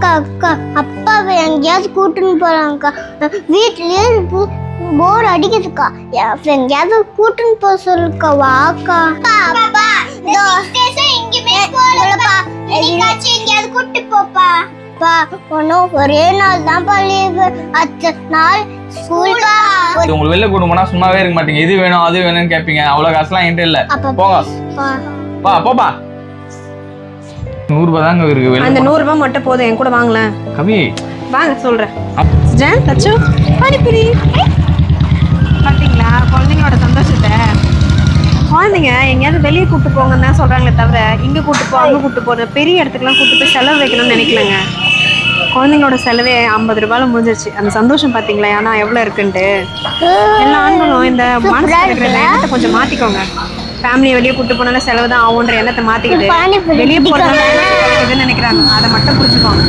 அக்கா அக்கா அப்பாவை எங்கேயாவது கூட்டுன்னு போறாங்கக்கா. வீட்லயே போர் அடிக்குதுக்கா. எங்கேயாவது கூட்டுன்னு போக சொல்லுக்கா. வாக்கா. அப்பா எங்கேயாவது கூட்டு போப்பா. ஒன்னும் ஒரே நாள் தான் லீவு. அடுத்த நாள் ஸ்கூல்கா. உங்களுக்கு வெளில கூட்டு போனா சும்மாவே இருக்க மாட்டீங்க. இது வேணும் அது வேணும்னு கேட்பீங்க. அவ்வளவு காசுலாம் என்கிட்ட இல்ல. போங்க பா போப்பா. 100 ரூபாய் தாங்க இருக்கு. அந்த 100 ரூபாய் மட்டும் போதும், என் கூட வாங்கலாம். கவி வாங்க சொல்றேன். ஜென் லட்சு பானிபூரி பாத்தீங்களா குழந்தைங்களோட சந்தோஷத்தை. குழந்தைங்க எங்கேயாவது வெளியே கூட்டு போங்கன்னு தான் சொல்றாங்களே தவிர இங்க கூட்டு போ அங்க கூட்டு போற பெரிய இடத்துக்குலாம் கூட்டு போய் செலவு வைக்கணும்னு நினைக்கலங்க. குழந்தைங்களோட செலவே 50 ரூபாயில முடிஞ்சிருச்சு. அந்த சந்தோஷம் பாத்தீங்களா ஆனா எவ்வளவு இருக்குன்ட்டு. எல்லா ஆண்களும் இந்த மனசுல இருக்கிற எண்ணத்தை கொஞ்சம் மாத்திக்கோங்க. ஃபேமிலியை வெளியே கூட்டு போனாலும் செலவு தான் ஆகுன்ற எண்ணத்தை மாத்திக்கிட்டு வெளியே போறதுன்னு நினைக்கிறாங்க. அதை மட்டும் புரிஞ்சுக்கோங்க.